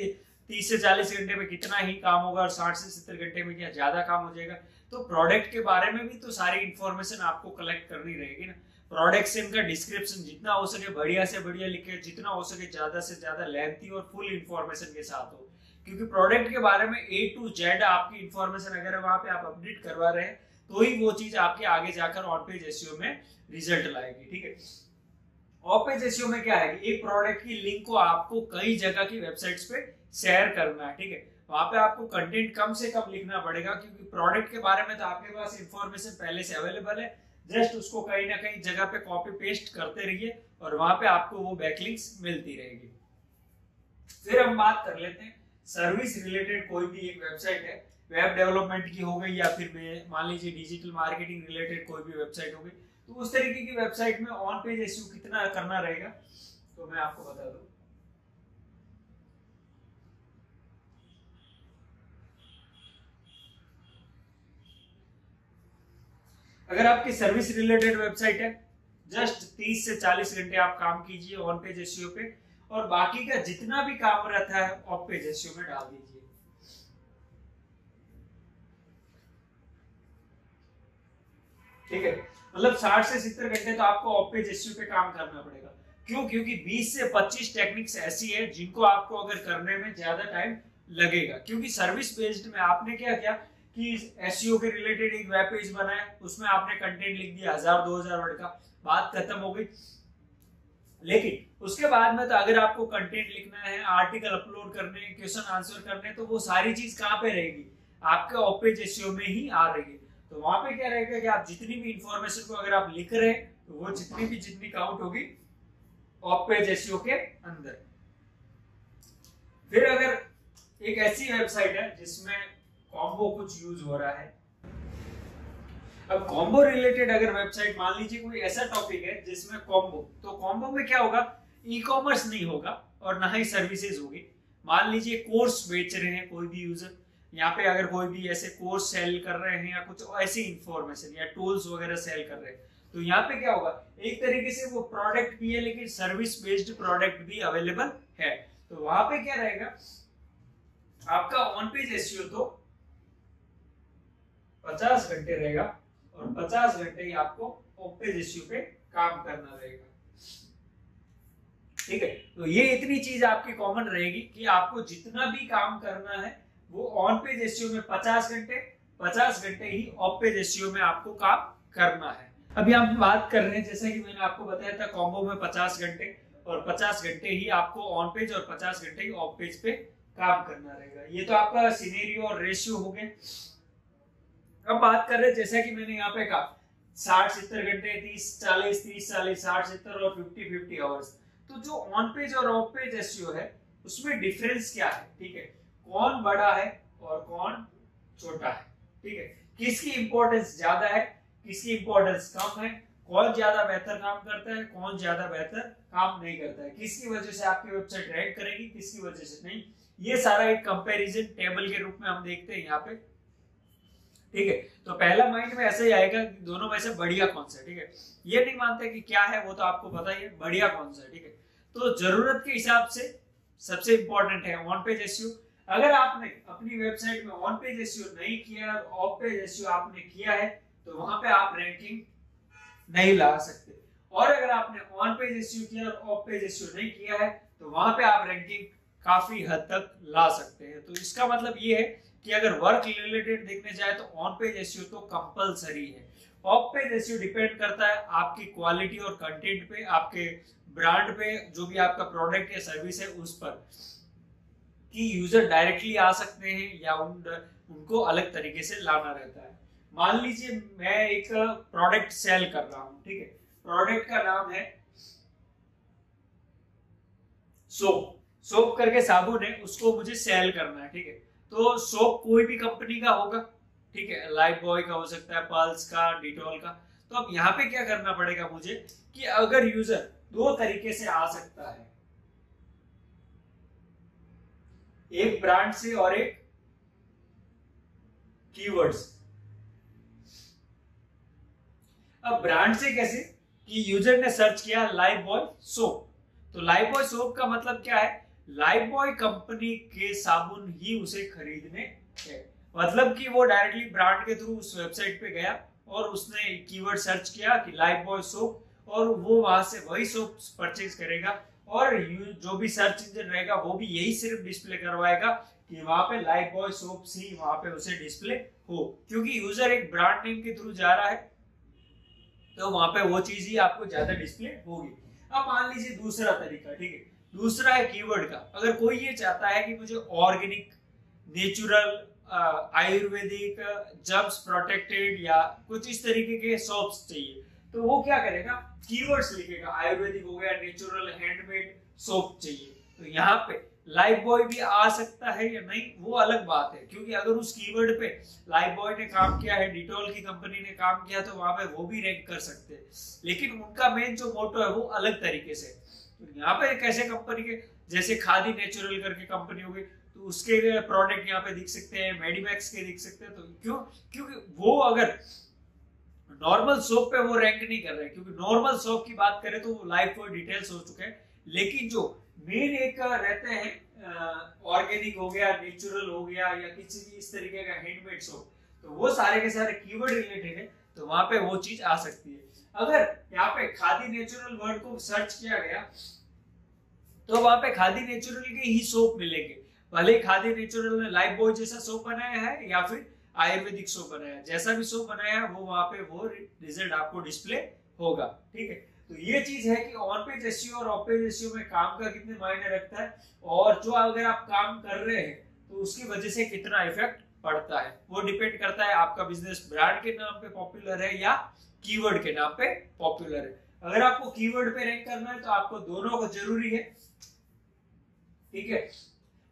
30 से 40 घंटे में कितना ही काम होगा और 60 से 70 घंटे में क्या ज्यादा काम हो जाएगा। तो प्रोडक्ट के बारे में भी तो सारी इंफॉर्मेशन आपको कलेक्ट करनी रहेगी ना। प्रोडक्ट्स का डिस्क्रिप्शन जितना हो सके बढ़िया से बढ़िया लिखे, जितना हो सके ज्यादा से ज्यादा लेंथी और फुल इंफॉर्मेशन के साथ हो, क्योंकि प्रोडक्ट के बारे में A to Z आपकी इंफॉर्मेशन अगर वहां पे आप अपडेट करवा रहे हैं तो ही वो चीज आपके आगे जाकर ऑन पेज एसईओ में रिजल्ट लाएगी। ठीक है, ऑफ पेज एसईओ में क्या है, एक प्रोडक्ट की लिंक को आपको कई जगह की वेबसाइट्स पे शेयर करना है। ठीक है, वहां पे आपको कंटेंट कम से कम लिखना पड़ेगा, क्योंकि प्रोडक्ट के बारे में तो आपके पास इंफॉर्मेशन पहले से अवेलेबल है, जस्ट उसको कहीं ना कहीं जगह पे कॉपी पेस्ट करते रहिए और वहां पे आपको वो बैकलिंक्स मिलती रहेगी। फिर हम बात कर लेते हैं सर्विस रिलेटेड कोई भी एक वेबसाइट है, वेब डेवलपमेंट की हो गई या फिर मान लीजिए डिजिटल मार्केटिंग रिलेटेड कोई भी वेबसाइट हो गई, तो उस तरीके की वेबसाइट में ऑन पेज एसईओ कितना करना रहेगा तो मैं आपको बता दूं। अगर आपकी सर्विस रिलेटेड वेबसाइट है, जस्ट 30 से 40 घंटे आप काम कीजिए ऑन पेज एसईओ पे, और बाकी का जितना भी काम रहता है ऑफ पेज एसईओ में डाल दीजिए। ठीक है, मतलब 60 से 70 घंटे तो आपको ऑफ पेज एसईओ पे काम करना पड़ेगा। क्यों? क्योंकि 20 से 25 टेक्निक्स ऐसी है जिनको आपको अगर करने में ज्यादा टाइम लगेगा, क्योंकि सर्विस बेस्ड में आपने क्या किया कि एसईओ के रिलेटेड एक वेब पेज बनाया, उसमें आपने कंटेंट लिख दिया 1000-2000 वर्ड का, बात खत्म हो गई। लेकिन उसके बाद में तो अगर आपको कंटेंट लिखना है, आर्टिकल अपलोड करने, क्वेश्चन आंसर करने, तो वो सारी चीज कहाँ पे रहेगी, आपके ऑफ पेज एसईओ में ही आ रही है। तो वहां पे क्या रहेगा कि आप जितनी भी इंफॉर्मेशन को अगर आप लिख रहे हैं तो वो जितनी काउंट होगी ऑफ पेज एसईओ के अंदर। फिर अगर एक ऐसी वेबसाइट है जिसमें कॉम्बो कुछ यूज हो रहा है, अब कॉम्बो रिलेटेड अगर वेबसाइट मान लीजिए कोई ऐसा टॉपिक है जिसमें कॉम्बो, तो कॉम्बो में क्या होगा, ई कॉमर्स नहीं होगा और ना ही सर्विसेज होगी। मान लीजिए कोर्स बेच रहे हैं कोई भी यूजर, यहाँ पे अगर कोई भी ऐसे कोर्स सेल कर रहे हैं या कुछ ऐसी इंफॉर्मेशन या टूल्स वगैरह सेल कर रहे हैं, तो यहाँ पे क्या होगा, एक तरीके से वो प्रोडक्ट भी है लेकिन सर्विस बेस्ड प्रोडक्ट भी अवेलेबल है। तो वहां पे क्या रहेगा, आपका ऑन पेज एसईओ तो 50 घंटे रहेगा और 50 घंटे ही आपको ऑफ पेज एसईओ पे काम करना रहेगा। ठीक है, तो ये इतनी चीज आपकी कॉमन रहेगी कि आपको जितना भी काम करना है वो ऑन पेज एसईओ में 50 घंटे ही ऑफ पेज एसईओ में आपको काम करना है। अभी हम बात कर रहे हैं, जैसा कि मैंने आपको बताया था, कॉम्बो में 50 घंटे और 50 घंटे ही आपको ऑन पेज और 50 घंटे ही ऑफ पेज पे काम करना रहेगा। ये तो आपका सिनेरियो और रेशियो हो गए। अब बात कर रहे हैं, जैसा कि मैंने यहाँ पे कहा 60-70 घंटे, 30-40, 30-40, 60-70 और 50-50 आवर्स। तो जो ऑन पेज और ऑफ पेज एसईओ है उसमें डिफरेंस क्या है, ठीक है, कौन बड़ा है और कौन छोटा है। ठीक है, किसकी इंपॉर्टेंस ज्यादा है, किसकी इंपॉर्टेंस कम है, कौन ज्यादा बेहतर काम करता है, कौन ज्यादा बेहतर काम नहीं करता है, किसकी वजह से आपकी वेबसाइट रैंक करेगी, किसकी वजह से नहीं। ये सारा एक कंपैरिजन टेबल के रूप में हम देखते हैं यहाँ पे। ठीक है, तो पहला माइंड में ऐसा ही आएगा कि दोनों में से बढ़िया कौन सा है। ठीक है, ये नहीं मानते कि क्या है, वो तो आपको पता ही है, बढ़िया कौन सा है। ठीक है, तो जरूरत के हिसाब से सबसे इंपॉर्टेंट है ऑन पेज एसईओ। अगर आपने अपनी वेबसाइट में ऑन पेज एसईओ नहीं किया, ऑफ पेज एसईओ आपने किया है, तो वहां पे आप रैंकिंग नहीं ला सकते। और अगर आपने ऑन पेज एसईओ किया और ऑफ पेज एसईओ नहीं किया है, तो वहां पे आप रैंकिंग काफी हद तक ला सकते हैं। तो इसका मतलब ये है कि अगर वर्क रिलेटेड देखने जाए तो ऑन पेज एसईओ तो कंपलसरी है। ऑफ पेज एसईओ डिपेंड करता है आपकी क्वालिटी और कंटेंट पे, आपके ब्रांड पे, जो भी आपका प्रोडक्ट या सर्विस है उस पर, कि यूजर डायरेक्टली आ सकते हैं या उनको अलग तरीके से लाना रहता है। मान लीजिए मैं एक प्रोडक्ट सेल कर रहा हूं, ठीक है, प्रोडक्ट का नाम है सोप करके साबुन है, उसको मुझे सेल करना है। ठीक है, तो सोप कोई भी कंपनी का होगा, ठीक है, लाइफ बॉय का हो सकता है, पल्स का, डिटॉल का। तो अब यहाँ पे क्या करना पड़ेगा मुझे कि अगर यूजर दो तरीके से आ सकता है, एक ब्रांड से और एक कीवर्ड्स। अब ब्रांड से कैसे, कि यूजर ने सर्च किया लाइफ बॉय सोप, तो लाइफ बॉय सोप का मतलब क्या है, लाइफ बॉय कंपनी के साबुन ही उसे खरीदने है। मतलब कि वो डायरेक्टली ब्रांड के थ्रू उस वेबसाइट पे गया और उसने कीवर्ड सर्च किया कि लाइफ बॉय सोप, और वो वहां से वही सोप परचेज करेगा और जो भी सर्च इंजन रहेगा वो भी यही सिर्फ डिस्प्ले करवाएगा कि वहां पे लाइफ बॉय सोप्स ही वहां पे उसे डिस्प्ले हो, क्योंकि यूजर एक ब्रांड नेम के थ्रू जा रहा है तो वहां पे वो चीज ही आपको ज्यादा डिस्प्ले होगी। अब मान लीजिए दूसरा तरीका, ठीक है, दूसरा है कीवर्ड का। अगर कोई ये चाहता है कि मुझे organic, natural, Ayurvedic, germs protected या कुछ इस तरीके के सोप्स चाहिए, तो वो क्या करेगा, कीवर्ड्स लिखेगा, आयुर्वेदिक हो गया, नेचुरल, हैंडमेड सोप चाहिए। तो यहाँ पे लाइफ बॉय भी आ सकता है या नहीं वो अलग बात है, क्योंकि अगर उस कीवर्ड पे लाइफ बॉय ने काम किया है, डिटॉल की कंपनी ने काम किया, तो वहां पे वो भी रैंक कर सकते हैं, लेकिन उनका मेन जो मोटो है वो अलग तरीके से। तो यहाँ पे कैसे कंपनी के, जैसे खादी नेचुरल करके कंपनी होगी, तो उसके प्रोडक्ट यहाँ पे दिख सकते हैं, मेडिमैक्स के दिख सकते हैं। तो क्यों, क्योंकि वो अगर नॉर्मल सोप पे वो रैंक नहीं कर रहे, क्योंकि नॉर्मल सोप की बात करें तो लाइफ बॉय डिटेल्स हो चुके हैं, लेकिन जो मेन एक रहते हैं ऑर्गेनिक हो गया, नेचुरल हो गया या किसी भी इस तरीके का हैंडमेड सोप, तो वो सारे के सारे कीवर्ड रिलेटेड है, तो वहां पे वो चीज आ सकती है। अगर यहाँ पे खादी नेचुरल वर्ड को सर्च किया गया तो वहां पे खादी नेचुरल के ही सोप मिलेंगे, भले खादी नेचुरल ने लाइफ बॉय जैसा सोप बनाया है या फिर आयुर्वेदिक सोप बनाया है, जैसा भी सोप बनाया है वो वहां पे वो रिजल्ट आपको डिस्प्ले होगा, ठीक है। तो ये चीज है कि ऑन पेज एसईओ और ऑफ पेज एसईओ में काम का कितने मायने रखता है, और जो अगर आप काम कर रहे हैं तो उसकी वजह से कितना इफेक्ट पड़ता है, वो डिपेंड करता है आपका बिजनेस ब्रांड के नाम पे पॉपुलर है या कीवर्ड के नाम पे पॉपुलर है। अगर आपको कीवर्ड पे रैंक करना है तो आपको दोनों को जरूरी है, ठीक है।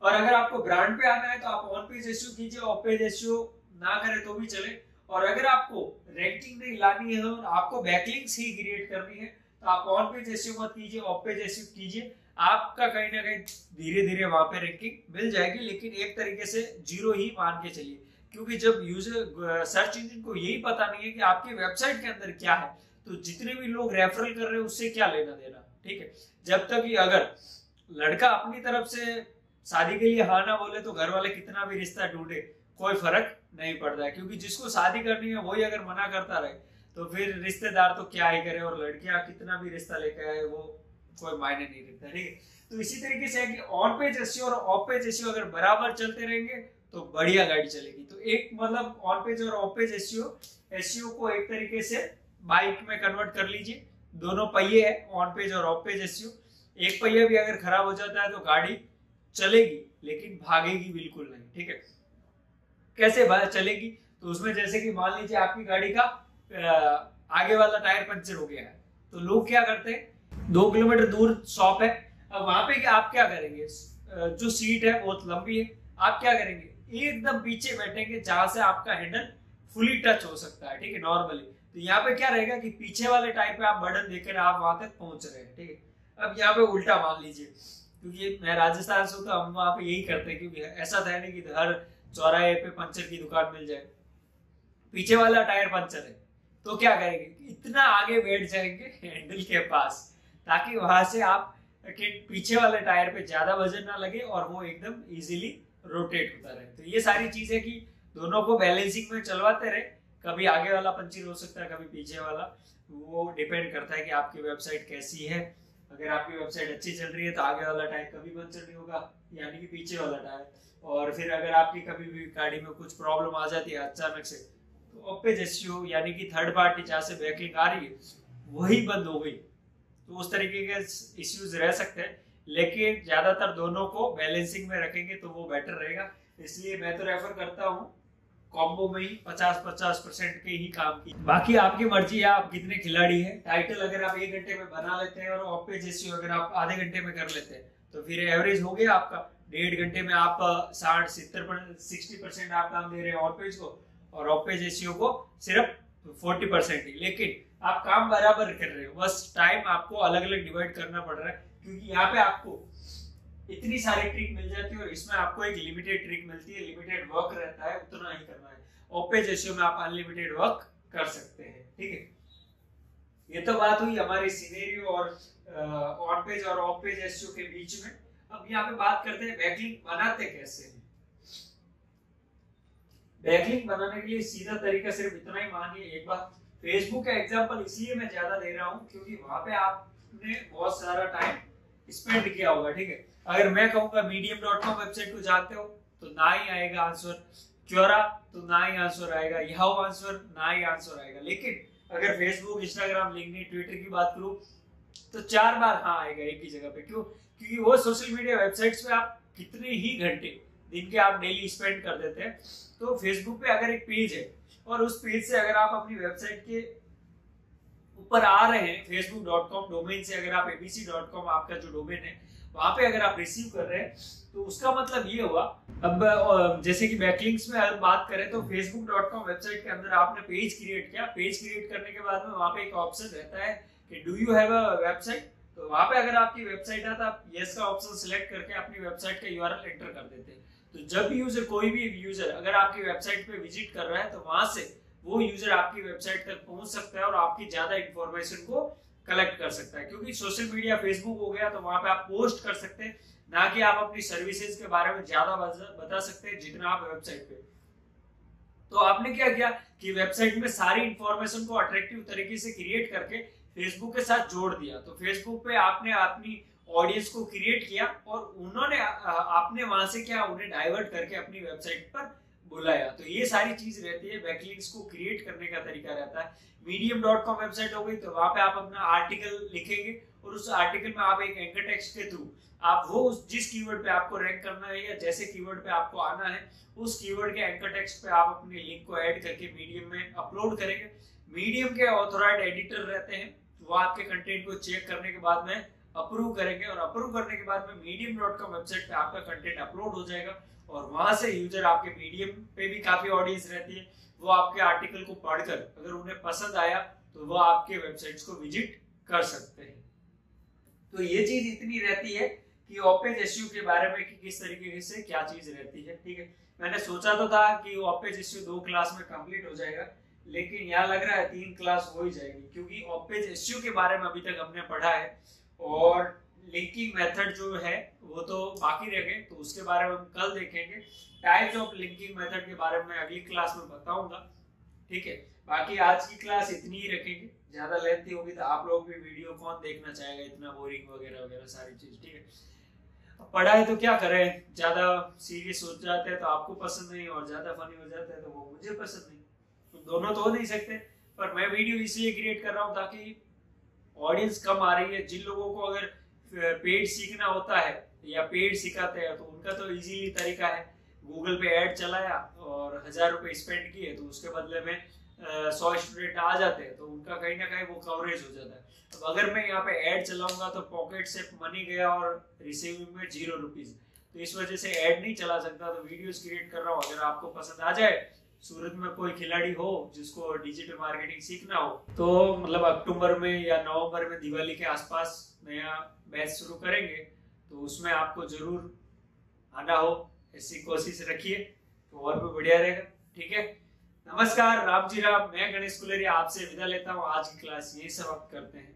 और अगर आपको ब्रांड पे आना है तो आप ऑन पेज एसईओ कीजिए, ऑफ पेज एसईओ ना करे तो भी चले। और अगर आपको रैंकिंग नहीं लानी है और आपको बैकलिंक्स ही क्रिएट करनी है तो आप ऑन पेज एसईओ मत कीजिए, ऑफ पेज एसईओ कीजिए, आपका कहीं ना कहीं धीरे धीरे वहां पे रैंकिंग मिल जाएगी, लेकिन एक तरीके से जीरो ही मान के चलिए, क्योंकि जब यूजर सर्च इंजन को यही पता नहीं है कि आपकी वेबसाइट के अंदर क्या है, तो जितने भी लोग रेफरल कर रहे हैं उससे क्या लेना देना, ठीक है। जब तक कि अगर लड़का अपनी तरफ से शादी के लिए हाँ ना बोले तो घर वाले कितना भी रिश्ता ढूंढे कोई फर्क नहीं पड़ता है, क्योंकि जिसको शादी करनी है वही अगर मना करता रहे तो फिर रिश्तेदार तो क्या ही करे, और लड़कियां कितना भी रिश्ता लेकर आए वो कोई मायने नहीं रखता, ठीक है। तो इसी तरीके से है कि ऑन पेज एसईओ और ऑफ पेज एसईओ अगर बराबर चलते रहेंगे तो बढ़िया गाड़ी चलेगी। तो एक मतलब ऑन पेज और ऑफ पेज एसईओ को एक तरीके से बाइक में कन्वर्ट कर लीजिए, दोनों पहिए है ऑन पेज और ऑफ पेज एसईओ। एक पहिया भी अगर खराब हो जाता है तो गाड़ी चलेगी लेकिन भागेगी बिल्कुल नहीं, ठीक है। कैसे चलेगी, तो उसमें जैसे कि मान लीजिए आपकी गाड़ी का आगे वाला टायर पंचर हो गया है, तो लोग क्या करते हैं, 2 किलोमीटर दूर शॉप है, अब वहां पे आप क्या करेंगे, जो सीट है बहुत लंबी है, आप क्या करेंगे एकदम पीछे बैठेंगे जहां से आपका हैंडल फुली टच हो सकता है, ठीक है, नॉर्मली। तो यहाँ पे क्या रहेगा कि पीछे वाले टाइप पे आप बटन देकर आप वहां तक पहुंच रहे हैं, ठीक है। अब यहाँ पे उल्टा मान लीजिए, क्योंकि मैं राजस्थान से हूँ तो हम वहां पे यही करते हैं, क्योंकि ऐसा था नहीं कि हर चौराहे पे पंचर की दुकान मिल जाए, पीछे वाला टायर पंचर है तो क्या करेंगे, इतना आगे बैठ जाएंगे हैंडल के पास ताकि वहां से आप के पीछे वाले टायर पे ज्यादा वजन ना लगे और वो एकदम इजीली रोटेट होता रहे। तो ये सारी चीजें कि दोनों को बैलेंसिंग में चलवाते रहे, कभी आगे वाला पंचर हो सकता है कभी पीछे वाला, वो डिपेंड करता है कि आपकी वेबसाइट कैसी है। अगर आपकी वेबसाइट अच्छी चल रही है तो आगे वाला टायर कभी पंचर नहीं होगा, यानी कि पीछे वाला टायर। और फिर अगर आपकी कभी भी गाड़ी में कुछ प्रॉब्लम आ जाती है अचानक से, तो ऑफ पेज एसईओ यानी कि थर्ड पार्टी जहां से बैकलिंक आ रही है वही बंद हो गई, तो उस तरीके के इश्यूज रह सकते हैं, लेकिन ज्यादातर दोनों को बैलेंसिंग में रखेंगे तो वो बेटर रहेगा। इसलिए मैं तो रेफर करता हूँ कॉम्बो में ही 50-50% के ही काम की, बाकी आपकी मर्जी है आप कितने खिलाड़ी हैं। टाइटल अगर आप 1 घंटे में बना लेते हैं और ऑफ पेज एसईओ अगर आप आधे घंटे में कर लेते हैं तो फिर एवरेज हो गया आपका, 1.5 घंटे में आप 60% आप काम दे रहे हैं ऑन पेज को, और ऑफ पेज एसईओ को सिर्फ 40% ही, लेकिन आप काम बराबर कर रहे हो, बस टाइम आपको अलग अलग डिवाइड करना पड़ रहा है, क्योंकि यहाँ पे आपको इतनी सारी ट्रिक मिल जाती है और इसमें आपको एक लिमिटेड ट्रिक मिलती है, लिमिटेड वर्क रहता है, उतना ही करना है। ऑफ पेज एसईओ में आप अनलिमिटेड वर्क कर सकते हैं, ठीक है। ये तो बात हुई हमारे सिनेरियो और ऑन पेज और ऑफ पेज एसईओ के बीच में। अब यहाँ पे बात करते हैं बैकलिंक बनाते कैसे हैं। बैकलिंक बनाने के लिए सीधा तरीका सिर्फ इतना ही मानिए, एक बात फेसबुक का एग्जांपल इसलिए मैं ज्यादा दे रहा हूँ क्योंकि वहां पे आपने बहुत सारा टाइम स्पेंड किया होगा, ठीक है। अगर मैं कहूँगा medium.com वेबसाइट को जानते हो तो ना ही आएगा आंसर, क्योरा तो ना ही आंसर आएगा, याहू आंसर ना ही आंसर आएगा। लेकिन अगर फेसबुक, इंस्टाग्राम, लिंक्डइन, ट्विटर की बात करूं तो 4 बार हाँ आएगा एक ही जगह पे। क्यों? क्योंकि वो सोशल मीडिया वेबसाइट्स पे आप कितने ही घंटे दिन के आप डेली स्पेंड कर देते हैं। तो फेसबुक पे अगर एक पेज है और उस पेज से अगर आप अपनी वेबसाइट के ऊपर आ रहे हैं, facebook.com डोमेन से अगर आप abc.com आपका जो डोमेन है वहां पे अगर आप रिसीव कर रहे हैं तो उसका मतलब ये हुआ। अब जैसे कि बैकलिंक्स में अगर बात करें तो facebook.com वेबसाइट के अंदर आपने पेज क्रिएट किया। पेज क्रिएट करने के बाद में वहां पे एक ऑप्शन रहता है कि do you have a website. तो वहां पे अगर आपकी वेबसाइट है तो आप यस का ऑप्शन सिलेक्ट करके अपनी वेबसाइट का यूआरएल एंटर कर देते हैं। तो जब यूजर, कोई भी यूजर अगर आपकी वेबसाइट पे विजिट कर रहा है तो वहां से वो यूजर आपकी वेबसाइट तक पहुंच सकता है और आपकी ज्यादा इंफॉर्मेशन को कलेक्ट कर सकता है। क्योंकि सोशल मीडिया फेसबुक हो गया तो वहां पे आप पोस्ट कर सकते हैं, ना कि आप अपनी सर्विसेज के बारे में ज्यादा बता सकते हैं जितना आप वेबसाइट पे। तो आपने क्या किया कि वेबसाइट में सारी इंफॉर्मेशन को अट्रैक्टिव तरीके से क्रिएट करके फेसबुक के साथ जोड़ दिया। तो फेसबुक पे आपने अपनी ऑडियंस को क्रिएट किया और उन्होंने आपने वहां से क्या उन्हें डाइवर्ट करके अपनी वेबसाइट पर बुलाया। तो ये सारी चीज रहती है, बैकलिंक्स को क्रिएट करने का तरीका रहता है। medium.com वेबसाइट हो गई तो वहां पे आप अपना आर्टिकल लिखेंगे और उस आर्टिकल में आप एक एंकर टेक्स्ट के थ्रू आप वो जिस कीवर्ड पे आपको रैंक करना है या जैसे कीवर्ड पे आपको आना है उस कीवर्ड के एंकर टेक्स्ट पे आप अपने लिंक को ऐड करके मीडियम में अपलोड करेंगे। मीडियम के ऑथोराइज्ड एडिटर रहते हैं, वो आपके कंटेंट को चेक करने के बाद में अप्रूव करेंगे और अप्रूव करने के बाद में medium.com वेबसाइट पे आपका कंटेंट अपलोड हो जाएगा और वहां से यूजर आपके मीडियम पे भी काफी ऑडियंस रहती है, वो आपके आर्टिकल को पढ़कर अगर उन्हें पसंद आया तो वो आपके वेबसाइट्स को विजिट कर सकते हैं। तो ये चीज इतनी रहती है कि ऑफ पेज एसईओ के बारे में कि किस तरीके से क्या चीज रहती है, ठीक है। मैंने सोचा तो था कि ऑफ पेज एसईओ 2 क्लास में कंप्लीट हो जाएगा, लेकिन यहाँ लग रहा है 3 क्लास हो ही जाएगी क्योंकि ऑफ पेज एसईओ के बारे में अभी तक हमने पढ़ा है और लिंकिंग मेथड जो है वो तो बाकी रह गए, तो उसके बारे में हम कल देखेंगे। टाइप्स ऑफ लिंकिंग मेथड के बारे में अगली क्लास में बताऊंगा, ठीक है। बाकी आज की क्लास इतनी ही रखेंगे, ज्यादा लेंथी होगी तो आप लोग भी वीडियो कौन देखना चाहेगा, इतना बोरिंग वगैरह वगैरह सारी चीज, ठीक है। पढ़ाई तो क्या करें, ज्यादा सीरियस हो जाते हैं तो आपको पसंद नहीं और ज्यादा फनी हो जाता है तो वो मुझे पसंद नहीं, तो दोनों तो हो नहीं सकते। पर मैं वीडियो इसलिए क्रिएट कर रहा हूँ ताकि ऑडियंस कम आ रही है, जिन लोगों को अगर पेड सीखना होता है या पेड सिखाते हैं तो उनका तो इजीली तरीका है, गूगल पे ऐड चलाया और 1000 रुपए स्पेंड किए तो उसके बदले में 100 स्टूडेंट आ जाते हैं, तो उनका कहीं ना कहीं वो कवरेज हो जाता है। अब अगर मैं यहाँ पे ऐड चलाऊंगा तो पॉकेट से मनी गया और रिसीविंग में 0 रुपीज, तो इस वजह से ऐड नहीं चला सकता। तो वीडियोस क्रिएट कर रहा हूँ, अगर आपको पसंद आ जाए, सूरत में कोई खिलाड़ी हो जिसको डिजिटल मार्केटिंग सीखना हो तो मतलब अक्टूबर में या नवंबर में दिवाली के आसपास नया बैच शुरू करेंगे, तो उसमें आपको जरूर आना हो, ऐसी कोशिश रखिए तो और भी बढ़िया रहेगा, ठीक है। नमस्कार, राम जी राम, मैं गणेश कुलेरिया आपसे विदा लेता हूँ। आज की क्लास यही समाप्त करते हैं।